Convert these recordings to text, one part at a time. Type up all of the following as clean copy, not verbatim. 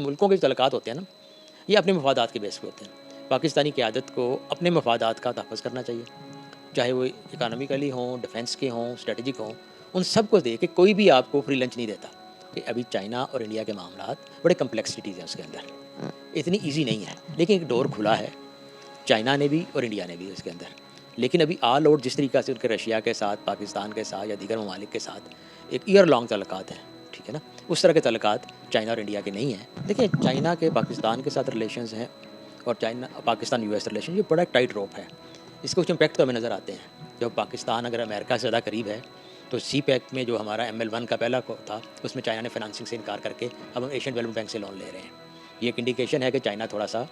मुल्कों के तल्लुकात होते हैं ना, ये अपने मफादात के बेस पे होते हैं। पाकिस्तानी क़यादत को अपने मफादात का तहफ़्फ़ुज़ करना चाहिए, चाहे वो इकोनॉमिकली हों, डिफेंस के हों, स्ट्रेटेजिक हों, उन सब को देख के कोई भी आपको फ्री लंच नहीं देता। कि अभी चाइना और इंडिया के मामलात बड़े कम्प्लेक्सिटीज़ हैं उसके अंदर, इतनी ईज़ी नहीं है, लेकिन एक डोर खुला है, चाइना ने भी और इंडिया ने भी उसके अंदर। लेकिन अभी ऑल आउट जिस तरीक़ा से उनके रशिया के साथ, पाकिस्तान के साथ या दीगर ममालिक के साथ एक ईयर लॉन्ग तल्लुकात हैं, ठीक है ना? उस तरह के तल्लुकात चाइना और इंडिया के नहीं हैं। देखिए, चाइना के पाकिस्तान के साथ रिलेशंस हैं और चाइना पाकिस्तान यूएस रिलेशन ये बड़ा टाइट रोप है। इसके कुछ इम्पैक्ट तो हमें नज़र आते हैं। जब पाकिस्तान अगर अमेरिका से ज़्यादा करीब है, तो सीपैक में जो हमारा ML1 का पहला था, उसमें चाइना ने फाइनेंसिंग से इनकार करके अब हम एशियन डेवलपमेंट बैंक से लोन ले रहे हैं। ये एक इंडिकेशन है कि चाइना थोड़ा-सा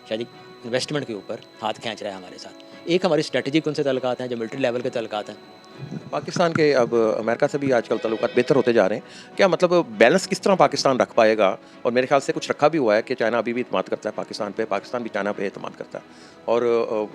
शायद इन्वेस्टमेंट के ऊपर हाथ खींच रहा है हमारे साथ। एक हमारी स्ट्रैटेजिक उनसे तल्लुकात हैं, जो मिलिट्री लेवल के तल्लुकात हैं। पाकिस्तान के अब अमेरिका से भी आजकल ताल्लुकात बेहतर होते जा रहे हैं। क्या मतलब बैलेंस किस तरह पाकिस्तान रख पाएगा? और मेरे ख़्याल से कुछ रखा भी हुआ है कि चाइना अभी भी इत्मीनान करता है पाकिस्तान पे, पाकिस्तान भी चाइना पे इत्मीनान करता है। और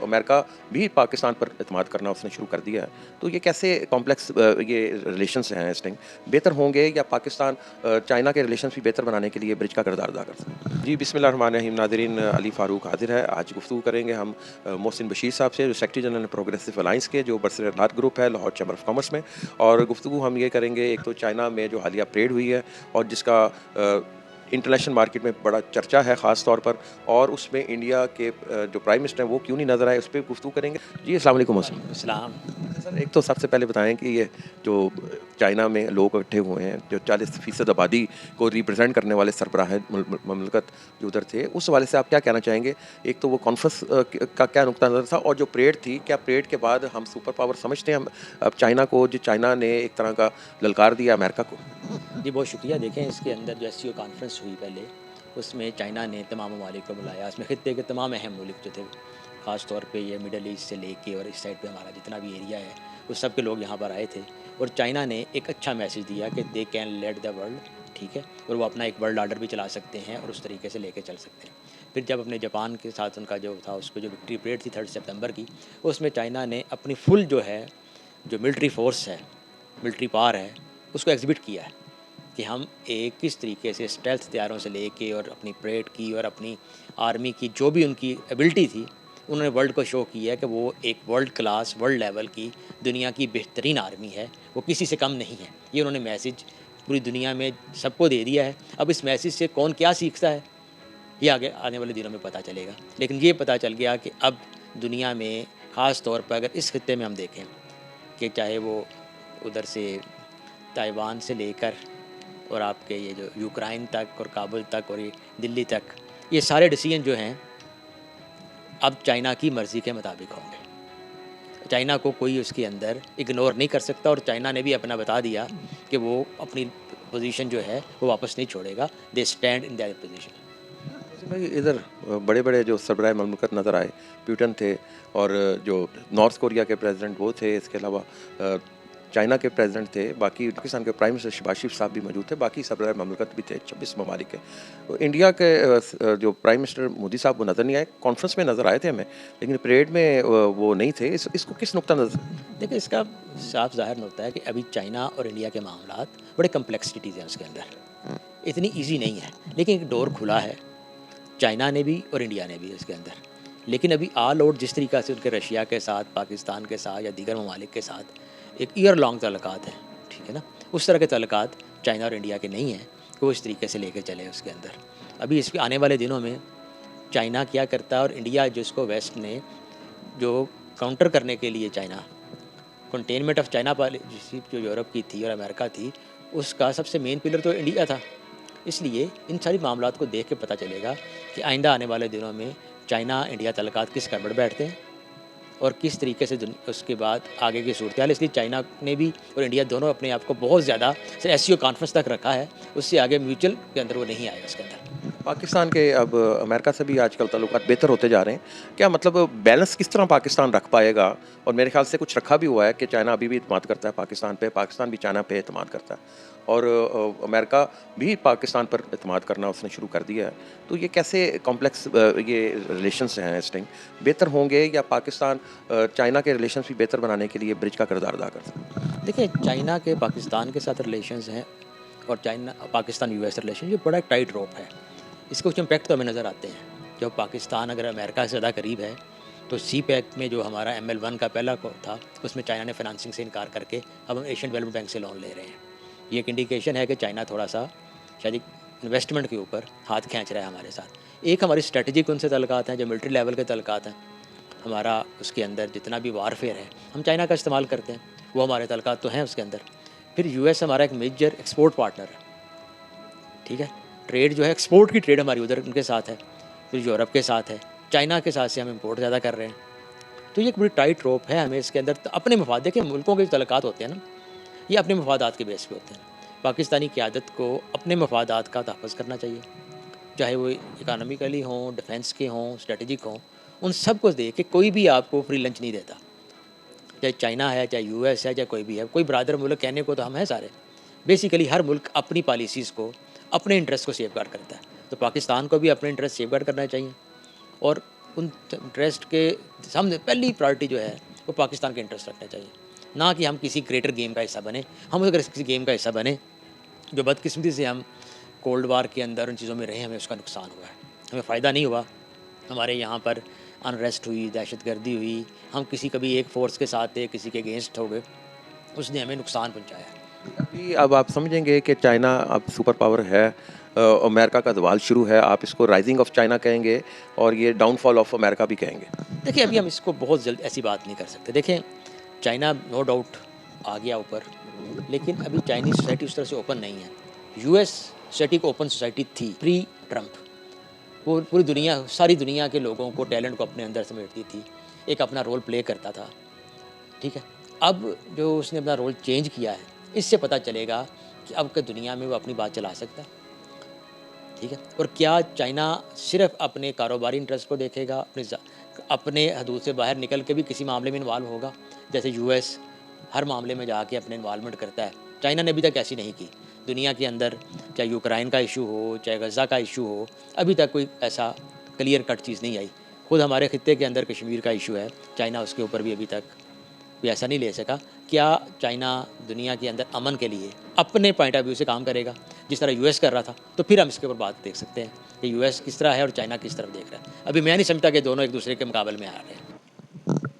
अमेरिका भी पाकिस्तान पर इत्मीनान करना उसने शुरू कर दिया है। तो ये कैसे कॉम्प्लेक्स ये रिलेशंस हैं इस टाइम, बेहतर होंगे या पाकिस्तान चाइना के रिलेशंस भी बेहतर बनाने के लिए ब्रिज का किरदार अदा कर सकता है? जी, बिस्मिल्लाहिर्रहमानिर्रहीम। नाज़रीन, अली फ़ारूक हाज़िर है। आज गुफ्तगू करेंगे हम मोहसिन बशीर साहब से, जो सेक्रेटरी जनरल प्रोग्रेसिव अलायंस के, जो बरसरात ग्रुप है लाहौर चैम्बर ऑफ कॉमर्स में। और गुफ्तगू हम ये करेंगे, एक तो चाइना में जो हालिया परेड हुई है और जिसका इंटरनेशनल मार्केट में बड़ा चर्चा है ख़ास तौर पर, और उसमें इंडिया के जो प्राइम मिनिस्टर हैं वो क्यों नहीं नज़र आए, उस पर गुफ्तगू करेंगे। जी, अस्सलाम वालेकुम मोहसिन। इस्लाम। सर, एक तो सबसे पहले बताएं कि ये जो चाइना में लोग इकट्ठे हुए हैं, जो 40% आबादी को रिप्रेजेंट करने वाले सरबराह ममलकत जो उधर थे, उस हवाले से आप क्या कहना चाहेंगे? एक तो वो कॉन्फ्रेंस का क्या नुक्ता नज़र था, और जो परेड थी, क्या परेड के बाद हम सुपर पावर समझते हैं हम अब चाइना को, जो चाइना ने एक तरह का ललकार दिया अमेरिका को? जी, बहुत शुक्रिया। देखें, इसके अंदर जो SCO कॉन्फ्रेंस हुई पहले, उसमें चाइना ने तमाम ममालिक को बुलाया। उसमें खित्ते के तमाम अहम मुल्क जो थे, ख़ास तौर पे ये मिडल ईस्ट से लेके और इस साइड पे हमारा जितना भी एरिया है, उस सब के लोग यहाँ पर आए थे। और चाइना ने एक अच्छा मैसेज दिया कि they can lead the world, ठीक है? और वो अपना एक वर्ल्ड ऑर्डर भी चला सकते हैं और उस तरीके से लेके चल सकते हैं। फिर जब अपने जापान के साथ उनका जो था, उसको जो विक्ट्री परेड थी 3 सितंबर की, उसमें चाइना ने अपनी फुल जो है, जो मिलिट्री फ़ोर्स है, मिलिट्री पावर है, उसको एग्ज़िबिट किया है कि हम एक किस तरीके से स्टेल्थ हथियारों से लेके और अपनी परेड की और अपनी आर्मी की जो भी उनकी एबिलिटी थी, उन्होंने वर्ल्ड को शो किया है कि वो एक वर्ल्ड क्लास, वर्ल्ड लेवल की दुनिया की बेहतरीन आर्मी है, वो किसी से कम नहीं है। ये उन्होंने मैसेज पूरी दुनिया में सबको दे दिया है। अब इस मैसेज से कौन क्या सीखता है, ये आगे आने वाले दिनों में पता चलेगा। लेकिन ये पता चल गया कि अब दुनिया में ख़ास तौर पर अगर इस खित्ते में हम देखें कि चाहे वो उधर से ताइवान से लेकर और आपके ये जो यूक्रेन तक और काबुल तक और ये दिल्ली तक, ये सारे डिसीजन जो हैं अब चाइना की मर्ज़ी के मुताबिक होंगे। चाइना को कोई उसके अंदर इग्नोर नहीं कर सकता और चाइना ने भी अपना बता दिया कि वो अपनी पोजीशन जो है वो वापस नहीं छोड़ेगा। They stand in their position. वैसे भाई, इधर बड़े-बड़े जो सरबराह ममलकत नज़र आए, पुतिन थे, और जो नॉर्थ कोरिया के प्रेसिडेंट वो थे, इसके अलावा चाइना के प्रेसिडेंट थे, बाकी पाकिस्तान के प्राइम मिनिस्टर शहबाज शरीफ साहब भी मौजूद थे, बाकी सरबराह ममलकत भी थे, 26 ममालिक के। तो इंडिया के जो प्राइम मिनिस्टर मोदी साहब वो नज़र नहीं आए, कॉन्फ्रेंस में नज़र आए थे हमें, लेकिन परेड में वो नहीं थे। इसको किस नुक्ता नज़र? देखिए, इसका साफ ज़ाहिर होता है कि अभी चाइना और इंडिया के मामलात बड़े कम्प्लेक्सिटीज़ हैं उसके अंदर, इतनी ईज़ी नहीं है, लेकिन एक डोर खुला है, चाइना ने भी और इंडिया ने भी इसके अंदर। लेकिन अभी ऑल आउट जिस तरीक़ा से उनके रशिया के साथ, पाकिस्तान के साथ या दीगर ममालिक के साथ एक ईयर लॉन्ग तल्लुकात हैं, ठीक है ना? उस तरह के तल्लुकात चाइना और इंडिया के नहीं हैं कि वो इस तरीके से लेके चले उसके अंदर। अभी इसके आने वाले दिनों में चाइना क्या करता है और इंडिया जिसको वेस्ट ने जो काउंटर करने के लिए China containment of China policy जो यूरोप की थी और अमेरिका थी, उसका सबसे मेन पिलर तो इंडिया था। इसलिए इन सारी मामलात को देख के पता चलेगा कि आइंदा आने वाले दिनों में चाइना इंडिया तल्लुकात किस गड़बड़ बैठते हैं और किस तरीके से उसके बाद आगे की सूरत हाल। इसलिए चाइना ने भी और इंडिया दोनों अपने आप को बहुत ज़्यादा सिर्फ SCO कॉन्फ्रेंस तक रखा है, उससे आगे म्यूचुअल के अंदर वो नहीं आए उसके अंदर। पाकिस्तान के अब अमेरिका से भी आजकल ताल्लुकात बेहतर होते जा रहे हैं। क्या मतलब बैलेंस किस तरह पाकिस्तान रख पाएगा? और मेरे ख़्याल से कुछ रखा भी हुआ है कि चाइना अभी भी इत्मीनान करता है पाकिस्तान पे, पाकिस्तान भी चाइना पे इत्मीनान करता है, और अमेरिका भी पाकिस्तान पर इत्मीनान करना उसने शुरू कर दिया है। तो ये कैसे कॉम्प्लेक्स ये रिलेशंस हैं इस टाइम, बेहतर होंगे या पाकिस्तान चाइना के रिलेशंस भी बेहतर बनाने के लिए ब्रिज का किरदार अदा कर सकता है? देखिए, चाइना के पाकिस्तान के साथ रिलेशंस हैं और चाइना पाकिस्तान US रिलेशन ये बड़ा टाइट रोप है। इसके कुछ इम्पैक्ट तो हमें नज़र आते हैं। जब पाकिस्तान अगर अमेरिका से ज़्यादा करीब है, तो सी पैक में जो हमारा ML1 का पहला था, उसमें चाइना ने फाइनेंसिंग से इनकार करके अब हम एशियन डेवलपमेंट बैंक से लोन ले रहे हैं। ये एक इंडिकेशन है कि चाइना थोड़ा सा शायद इन्वेस्टमेंट के ऊपर हाथ खींच रहा है हमारे साथ। एक हमारी स्ट्रेटजिक उनसे तल्लुकात हैं, जो मिलिट्री लेवल के तल्लुकात हैं, हमारा उसके अंदर जितना भी वारफेयर है हम चाइना का इस्तेमाल करते हैं, वो हमारे तल्लुकात तो हैं उसके अंदर। फिर US हमारा एक मेजर एक्सपोर्ट पार्टनर है, ठीक है। ट्रेड जो है, एक्सपोर्ट की ट्रेड हमारी उधर उनके साथ है, फिर यूरोप के साथ है, चाइना के साथ से हम इंपोर्ट ज़्यादा कर रहे हैं। तो ये एक बड़ी टाइट रोप है हमें इसके अंदर। तो अपने मफाद, देखिए मुल्कों के जो तल्लुकात होते हैं ना, ये अपने मफादात के बेस पे होते हैं। पाकिस्तानी क़यादत को अपने मफादात का तहफ़्फ़ुज़ करना चाहिए, चाहे वो इकानॉमिकली हों, डिफेंस के हों, स्ट्रेटजिक हों। उन सब को देख के कोई भी आपको फ्री लंच नहीं देता, चाहे चाइना है, चाहे US है, चाहे कोई भी है। कोई ब्रादर मुल्क कहने को तो हम हैं सारे। बेसिकली हर मुल्क अपनी पॉलिसीज़ को, अपने इंटरेस्ट को सेफगार्ड करता है। तो पाकिस्तान को भी अपने इंटरेस्ट सेफगार्ड करना चाहिए, और उन इंटरेस्ट के सामने पहली प्रायोरिटी जो है वो पाकिस्तान के इंटरेस्ट रखने चाहिए, ना कि हम किसी ग्रेटर गेम का हिस्सा बने। हम अगर किसी गेम का हिस्सा बने, जो बदकिस्मती से हम कोल्ड वार के अंदर उन चीज़ों में रहे, हमें उसका नुकसान हुआ है, हमें फ़ायदा नहीं हुआ। हमारे यहाँ पर अनरेस्ट हुई, दहशतगर्दी हुई, हम किसी कभी एक फ़ोर्स के साथ थे, किसी के अगेंस्ट हो गए, उसने हमें नुकसान पहुँचाया। अभी अब आप समझेंगे कि चाइना अब सुपर पावर है, अमेरिका का दवाल शुरू है, आप इसको राइजिंग ऑफ चाइना कहेंगे और ये डाउनफॉल ऑफ अमेरिका भी कहेंगे? देखिए, अभी हम इसको बहुत जल्द ऐसी बात नहीं कर सकते। देखें, चाइना नो डाउट आ गया ऊपर, लेकिन अभी चाइनीज़ सोसाइटी उस तरह से ओपन नहीं है। US सोसाइटी को ओपन सोसाइटी थी प्री ट्रम्प। वो पूरी दुनिया, सारी दुनिया के लोगों को, टैलेंट को अपने अंदर समेटती थी, एक अपना रोल प्ले करता था, ठीक है। अब जो उसने अपना रोल चेंज किया है, इससे पता चलेगा कि अब के दुनिया में वो अपनी बात चला सकता है, ठीक है। और क्या चाइना सिर्फ अपने कारोबारी इंटरेस्ट को देखेगा, अपने हदूद से बाहर निकल के भी किसी मामले में इन्वॉल्व होगा, जैसे US हर मामले में जाके अपने इन्वॉल्वमेंट करता है। चाइना ने अभी तक ऐसी नहीं की। दुनिया के अंदर चाहे यूक्रेन का इशू हो, चाहे गज़ा का इशू हो, अभी तक कोई ऐसा क्लियर कट चीज़ नहीं आई। खुद हमारे खित्ते के अंदर कश्मीर का इशू है, चाइना उसके ऊपर भी अभी तक कोई ऐसा नहीं ले सका। क्या चाइना दुनिया के अंदर अमन के लिए अपने पॉइंट ऑफ व्यू से काम करेगा, जिस तरह US कर रहा था? तो फिर हम इसके ऊपर बात देख सकते हैं कि US किस तरह है और चाइना किस तरफ देख रहा है। अभी मैं नहीं समझता कि दोनों एक दूसरे के मुकाबले में आ रहे हैं।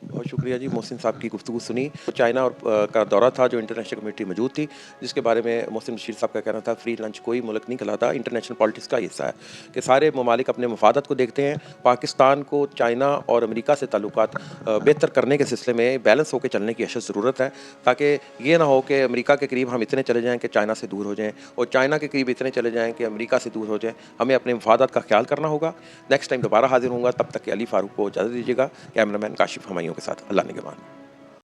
बहुत शुक्रिया जी, मोहसिन साहब की गुफ्तगू सुनी। चाइना और का दौरा था जो इंटरनेशनल कम्युनिटी मौजूद थी, जिसके बारे में मोहसिन बशीर साहब का कहना था फ्री लंच कोई मुल्क नहीं खिलाता, इंटरनेशनल पॉलिटिक्स का हिस्सा है कि सारे ममालिक अपने मफादत को देखते हैं। पाकिस्तान को चाइना और अमेरिका से ताल्लुकात बेहतर करने के सिलसिले में बैलेंस होकर चलने की अशद ज़रूरत है, ताकि ये ना हो कि अमेरिका के करीब हम इतने चले जाएँ कि चाइना से दूर हो जाएँ, और चाइना के करीब इतने चले जाएँ कि अमेरिका से दूर हो जाएँ। हमें अपने मफादत का ख्याल करना होगा। नेक्स्ट टाइम दोबारा हाजिर होऊंगा, तब तक के अली फारूक को इजाज़त दीजिएगा। कैमरामैन काशिफ हमायूं के साथ अल्लाह निगहबान।